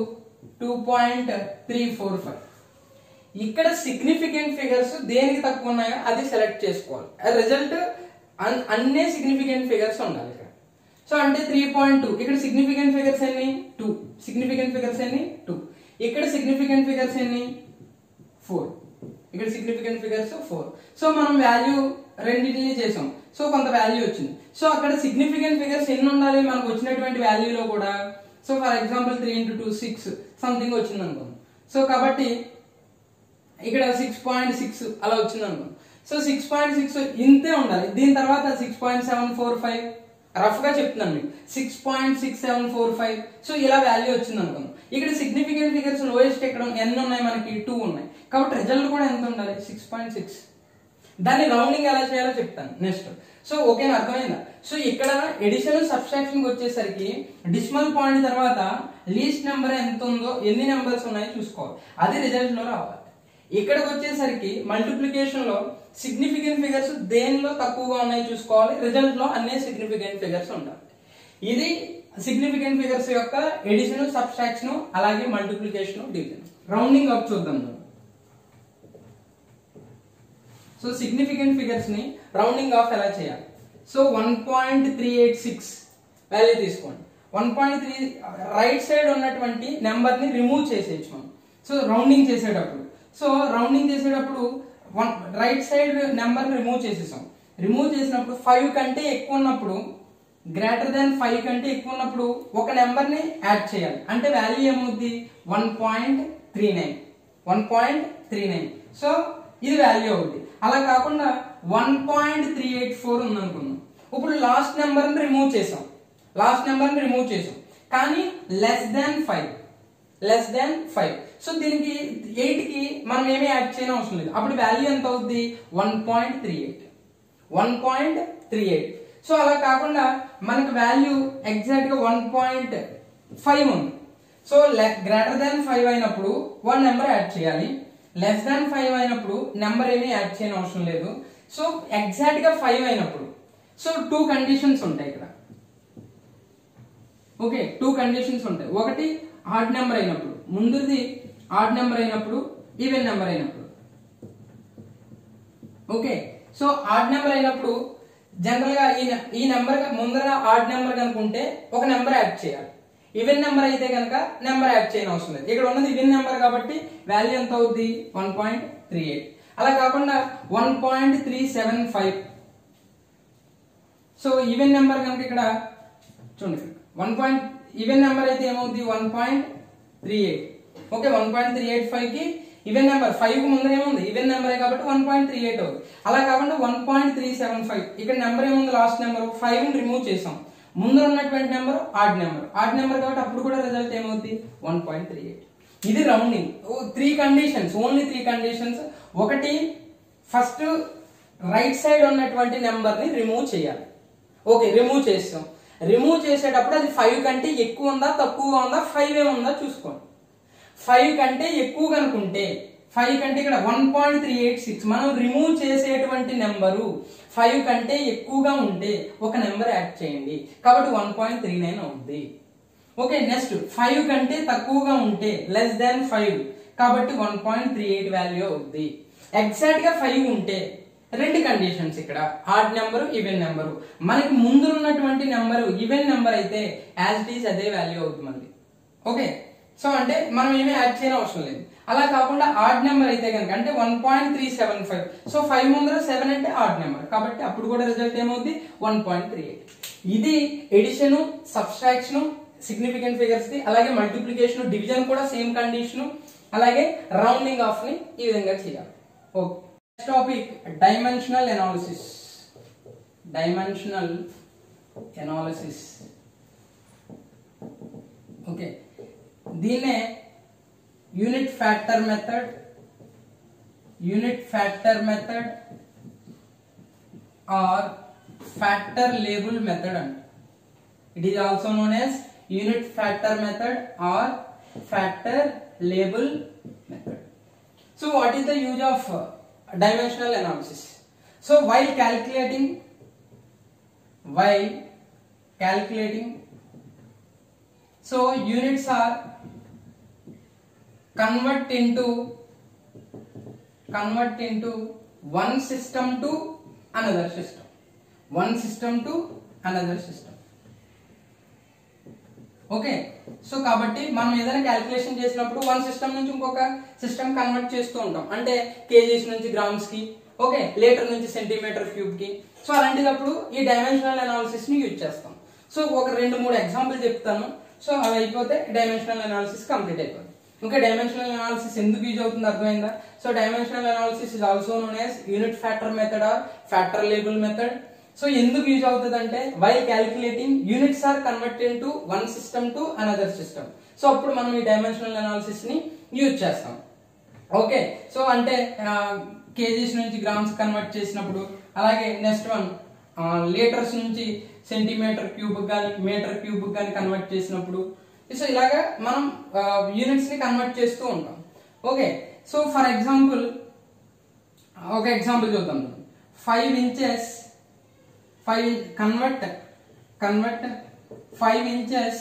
Speaker 1: 2.345. ఇక్కడ సిగ్నిఫికెంట్ ఫిగర్స్ దేనికి తక్కువ ఉన్నాయో అది సెలెక్ట్ చేసుకోవాలి. రిజల్ట్ అన్ని సిగ్నిఫికెంట్ ఫిగర్స్ ఉండాలి ఇక్కడ. సో అంటే 3.2 ఇక్కడ సిగ్నిఫికెంట్ ఫిగర్స్ ఎన్ని? 2. సిగ్నిఫికెంట్ ఫిగర్స్ ఎన్ని? 2. ఇక్కడ సిగ్నిఫికెంట్ ఫిగర్స్ ఎన్ని? 4. ఇక్కడ సిగ్నిఫికెంట్ ఫిగర్స్ 4. సో మనం వాల్యూ రెండింటిని చేసాం. సో కొంత వాల్యూ వచ్చింది. సో అక్కడ సిగ్నిఫికెంట్ ఫిగర్స్ ఎన్ని ఉండాలి మనకు వచ్చినటువంటి వాల్యూలో కూడా? So for example 3 into 2 6 something వచ్చింది అనుకోండి. సో కాబట్టి ఇక్కడ 6.6 అలా వచ్చింది అనుకోండి. సో 6.6 ఇంతే ఉండాలి. దీని తర్వాత 6.745 రఫ్ గా చెప్తున్నాను మీకు, 6.6745. సో ఇలా వాల్యూ వచ్చింది అనుకోండి. ఇక్కడ సిగ్నిఫికెంట్ ఫిగర్స్ లోయెస్ట్ ఎక్కడ ఎన్ని ఉన్నాయి మనకి? 2 ఉన్నాయి. కాబట్టి రిజల్ట్ కూడా ఎంత ఉండాలి? 6.6. దాన్ని రౌండింగ్ ఎలా చేయాలో చెప్తాను నెక్స్ట్. సో ఓకేనా, అర్థమైందా? సో ఇక్కడ ఎడిషన్ సబ్స్ట్రాక్షన్ వచ్చేసరికి డెసిమల్ పాయింట్ తర్వాత లీస్ట్ నెంబర్ ఎంత ఉందో, ఎన్ని నెంబర్స్ ఉన్నాయో చూసుకోవాలి, అది రిజల్ట్ లో రావాలి. ఇక్కడికి వచ్చేసరికి మల్టిప్లికేషన్ లో సిగ్నిఫికెంట్ ఫిగర్స్ దేనిలో తక్కువగా ఉన్నాయో చూసుకోవాలి, రిజల్ట్ లో అన్ని సిగ్నిఫికెంట్ ఫిగర్స్ ఉండాలి. ఇది సిగ్నిఫికెంట్ ఫిగర్స్ యొక్క ఎడిషన్, సబ్స్ట్రాక్షన్, అలాగే మల్టిప్లికేషన్, డివిజన్. రౌండింగ్ అప్ చూద్దాం. సో సిగ్నిఫికెంట్ ఫిగర్స్ ని రౌండింగ్ ఆఫ్ ఎలా చేయాలి? సో 1.386 వాల్యూ తీసుకోండి. 1.3 రైట్ సైడ్ ఉన్నటువంటి నెంబర్ ని రిమూవ్ చేసేయచ్చు మనం. సో రౌండింగ్ చేసేటప్పుడు రైట్ సైడ్ నెంబర్ ని రిమూవ్ చేసేసాం. రిమూవ్ చేసినప్పుడు 5 కంటే ఎక్కువ ఉన్నప్పుడు, గ్రేటర్ దాన్ 5 కంటే ఎక్కువ ఉన్నప్పుడు ఒక నెంబర్ ని యాడ్ చేయాలి. అంటే వాల్యూ ఏమవుద్ది? 1.39. సో ఇది వాల్యూ అవుద్ది. అలా కాకుండా 1.384 ఉంది అనుకున్నాం. ఇప్పుడు లాస్ట్ నెంబర్ ని రిమూవ్ చేసాం, కానీ లెస్ దాన్ 5. సో దీనికి 8 కి మనం ఏమీ యాడ్ చేయని అవసరం లేదు. అప్పుడు వాల్యూ ఎంత అవుద్ది? 1.38. సో అలా కాకుండా మనకు వాల్యూ ఎగ్జాక్ట్ గా 1.5 ఉంది. సో గ్రేటర్ దాన్ 5 అయినప్పుడు 1 నెంబర్ యాడ్ చేయాలి. లెస్ దాన్ 5 అయినప్పుడు నెంబర్ ఏమీ యాడ్ చేయని అవసరం లేదు. సో ఎగ్జాక్ట్ గా 5 అయినప్పుడు సో 2 కండిషన్స్ ఉంటాయి ఇక్కడ. ఓకే, 2 కండిషన్స్ ఉంటాయి. ఒకటి ఆడ్ నెంబర్ అయినప్పుడు, ముందుది ఆడ్ నెంబర్ అయినప్పుడు, ఈవెన్ నెంబర్ అయినప్పుడు. ఓకే, సో ఆడ్ నెంబర్ అయినప్పుడు జనరల్ గా ఈ నెంబర్ ముందర ఆడ్ నెంబర్ కనుకుంటే ఒక నెంబర్ యాడ్ చేయాలి. ఈవెన్ నెంబర్ అయితే కనుక నెంబర్ యాడ్ చేయని అవసరం లేదు. ఇక్కడ ఉన్నది ఈవెన్ నెంబర్ కాబట్టి వాల్యూ ఎంత అవుద్ది 1.38. అలా కాకుండా 1.375. సో ఈవెన్ నెంబర్ కనుక ఇక్కడ చూడండి, ఈవెన్ నెంబర్ అయితే ఏమవుద్ది 1.38. ఓకే, 1.385 కి ఈవెన్ నెంబర్ 5 కు ముందర ఏముంది ఈవెన్ నెంబరే కాబట్టి 1.38 అవుతుంది. అలా కాకుండా 1.375 ఇక్కడ నెంబర్ ఏముంది లాస్ట్ నెంబర్ 5 ని రిమూవ్ చేసాం, ముందర ఉన్నటువంటి నెంబర్ ఆడ్ నెంబర్ కాబట్టి అప్పుడు కూడా రిజల్ట్ ఏమవుతుంది 1.38. ఇది రౌండింగ్. 3 conditions, only 3 conditions. ఒకటి, ఫస్ట్ రైట్ సైడ్ ఉన్నటువంటి నెంబర్ ని రిమూవ్ చేయాలి. ఓకే, రిమూవ్ చేస్తాం. రిమూవ్ చేసేటప్పుడు అది 5 కంటే ఎక్కువ ఉందా తక్కువగా ఉందా 5 ఏముందా చూసుకోండి. 5 కంటే ఎక్కువ కనుకుంటే 5 కంటే ఇక్కడ 1.386 మనం రిమూవ్ చేసేటువంటి నెంబరు 5 కంటే ఎక్కువగా ఉంటే ఒక నెంబర్ యాడ్ చేయండి కాబట్టి 1.39 అవుతుంది. ఓకే, నెక్స్ట్ 5 కంటే తక్కువగా ఉంటే లెస్ దాన్ 5 కాబట్టి 1.38 వాల్యూ అవుతుంది. ఎగ్జాక్ట్ గా 5 ఉంటే 2 కండిషన్స్ ఇక్కడ, ఆడ్ నెంబరు ఈవెన్ నెంబరు. మనకి ముందు ఉన్నటువంటి నెంబరు ఈవెన్ నెంబర్ అయితే యాజ్ ఇట్ ఈస్ అదే వాల్యూ అవుతుంది మళ్ళీ. ఓకే, సో అంటే మనం ఏమీ యాడ్ చేయని అవసరం లేదు. అలా కాకుండా ఆడ్ నెంబర్ అయితే కనుక అంటే 1.375. సో 5 ముందర 7 అంటే ఆడ్ నెంబర్ కాబట్టి అప్పుడు కూడా రిజల్ట్ ఏమవుతుంది 1.38. ఇది ఎడిషన్, సబ్ట్రాక్షన్, సిగ్నిఫికెంట్ ఫిగర్స్ ది. అలాగే మల్టిప్లికేషన్, డివిజన్ కూడా సేమ్ కండిషన్. అలాగే రౌండింగ్ ఆఫ్ ని ఈ విధంగా చేయాలి. Okay, next topic dimensional analysis. Dimensional analysis. Okay, దీన్నే unit factor method or factor label method అంట. It is also known as unit factor method or factor label method. So what is the use of dimensional analysis? So while calculating so units are convert into one system to another system. Okay, so కాబట్టి మనం ఏదైనా calculation చేసినప్పుడు one system నుంచి ఇంకొక system convert చేస్తూ ఉంటాం. అంటే kgs నుంచి గ్రామ్స్ కి, ఓకే, లీటర్ నుంచి సెంటీమీటర్ క్యూబ్ కి. సో అలాంటిదప్పుడు ఈ డైమెన్షనల్ అనాలిసిస్ ని యూజ్ చేస్తాం. సో ఒక 2-3 ఎగ్జాంపుల్ చెప్తాను. సో అవి అయిపోతే డైమెన్షనల్ అనాలిసిస్ కంప్లీట్ అయిపోతుంది. ఓకే, డైమెన్షనల్ అనాలిసిస్ ఎందుకు యూజ్ అవుతుంది అర్థమైందా? So dimensional analysis is also known as unit factor method or factor label method. So ఎందుకు యూజ్ అవుతుంది అంటే while calculating units are converted to one system to another system. So అప్పుడు మనం ఈ dimensional analysis ని use చేస్తాం. Okay, so అంటే kgs నుంచి గ్రామ్స్ కన్వర్ట్ చేసినప్పుడు, అలాగే నెక్స్ట్ వన్ లీటర్స్ నుంచి సెంటీమీటర్ క్యూబ్ కానీ మీటర్ క్యూబ్ కానీ కన్వర్ట్ చేసినప్పుడు, సో ఇలాగా మనం యూనిట్స్ ని కన్వర్ట్ చేస్తూ ఉంటాం. ఓకే, సో ఫర్ ఎగ్జాంపుల్ ఒక ఎగ్జాంపుల్ చూద్దాం. 5 inches convert 5 inches,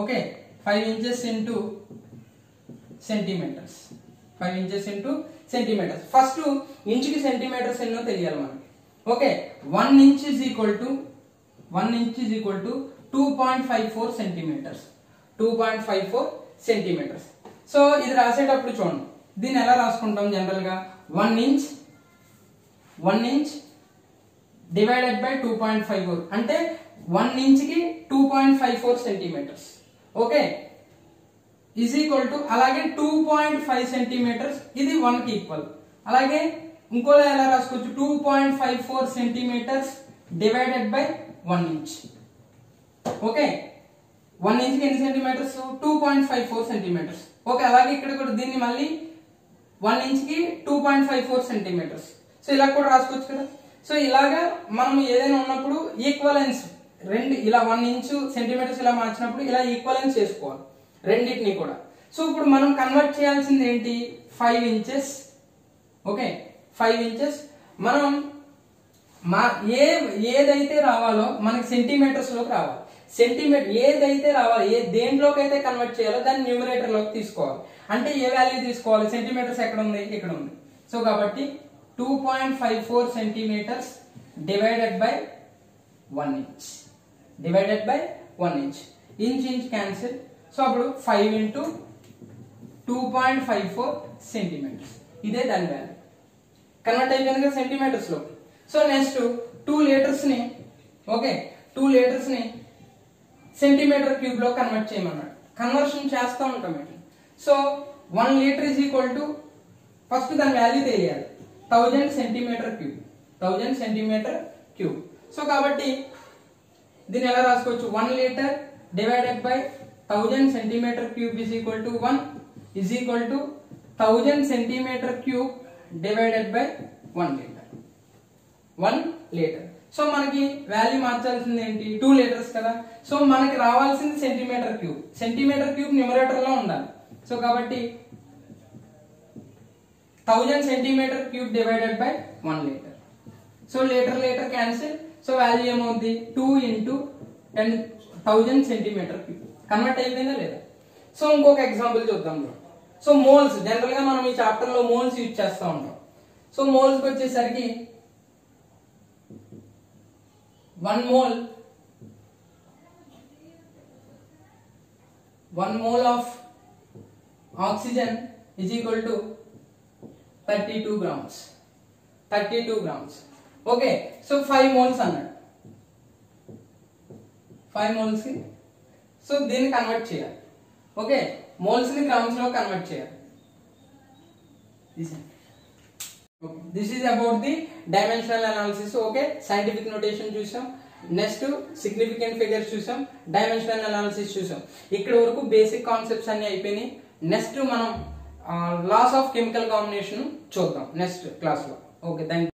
Speaker 1: okay, 5 inches into centimeters. 5 inches into centimeters. First inch కి సెంటీమీటర్స్ ఎన్నో తెలియాలి మనకి. Okay, 1 inch is equal to 2.54 centimeters. 2.54 centimeters. So ఇది రాసేటప్పుడు చూడండి, దీన్ని ఎలా రాసుకుంటాం జనరల్ గా 1 inch divided by 2.54 అంటే 1 inch కి 2.54 centimeters. Okay, is equal to అలాగే 2.5 centimeters ఇది 1 కి ఈక్వల్. అలాగే ఇంకోలా ఎలా రాసుకోవచ్చు 2.54 centimeters divided by 1 inch. Okay, 1 inch కి ఎన్ని సెంటీమీటర్స్ 2.54 centimeters. ఓకే, అలాగే ఇక్కడ కూడా దీన్ని మళ్ళీ 1 inch కి 2.54 centimeters. సో ఇలా కూడా రాసుకోవచ్చు కదా. సో ఇలాగా మనం ఏదైనా ఉన్నప్పుడు ఈక్వలెన్స్ రెండు ఇలా 1 inch సెంటీమీటర్స్ ఇలా మార్చినప్పుడు ఇలా ఈక్వలెన్స్ చేసుకోవాలి రెండింటిని కూడా. సో ఇప్పుడు మనం కన్వర్ట్ చేయాల్సింది ఏంటి 5 inches. ఓకే, 5 inches మనం ఏదైతే రావాలో మనకి సెంటీమీటర్స్ లోకి రావాలి. సెంటీమీటర్ ఏదైతే రావాలి, దేంట్లోకి అయితే కన్వర్ట్ చేయాలో దాన్ని న్యూమరేటర్ లోకి తీసుకోవాలి. అంటే ఏ వాల్యూ తీసుకోవాలి? సెంటీమీటర్స్ ఎక్కడ ఉంది? ఇక్కడ ఉంది. సో కాబట్టి 2.54 centimetres divided by 1 inch. Divided by 1 inch. Inch cancel. So అప్పుడు 5 into 2.54 సెంటీమీటర్స్. ఇదే దాని వాల్యూ. కన్వర్ట్ అయిపోయింది కదా సెంటీమీటర్స్ లో. సో నెక్స్ట్ 2 లీటర్స్ ని, ఓకే, 2 లీటర్స్ ని సెంటీమీటర్ క్యూబ్ లో కన్వర్ట్ చేయమన్నాడు. కన్వర్షన్ చేస్తూ ఉంటాం. So 1 litre is equal to, first దాని వాల్యూ తెలియాలి, 1000 centimetre cube. 1000 centimetre cube. So కాబట్టి దీన్ని ఎలా రాసుకోవచ్చు? 1 litre divided by 1000 centimetre cube is equal to 1 is equal to 1000 centimetre cube divided by 1 litre. 1 litre. So మనకి value మార్చాల్సింది ఏంటి? 2 litres కదా. సో మనకి రావాల్సింది centimetre cube. Centimetre cube numerator లో ఉండాలి. సో కాబట్టి 1000 centimetre cube divided by 1 litre. So litre cancel. So value ఏమవుతుంది? 2 into 10,000 సెంటీమీటర్ క్యూబ్. కన్వర్ట్ అయిపోయిందా లేదా? సో ఇంకొక ఎగ్జాంపుల్ చూద్దాం. సో మోల్స్, జనరల్ గా మనం ఈ చాప్టర్ లో మోల్స్ యూజ్ చేస్తూ ఉంటాం. సో మోల్స్ వచ్చేసరికి 1 mole of oxygen is equal to 32 grams. 32 grams. Okay, so 5 moles అన్నాడు. 5 moles కి సో దీన్ని కన్వర్ట్ చేయాలి. ఓకే, మోల్స్ ని గ్రామ్స్ లో కన్వర్ట్ చేయాలి. This is about the dimensional analysis. Okay, scientific notation చూసాం, నెక్స్ట్ సిగ్నిఫికెంట్ ఫిగర్స్ చూసాం, డైమెన్షనల్ అనాలిసిస్ చూసాం. ఇక్కడ వరకు బేసిక్ కాన్సెప్ట్స్ అన్ని అయిపోయినాయి. నెక్స్ట్ మనం లాస్ ఆఫ్ కెమికల్ కాంబినేషన్ చూద్దాం నెక్స్ట్ క్లాస్ లో. Okay, thank you.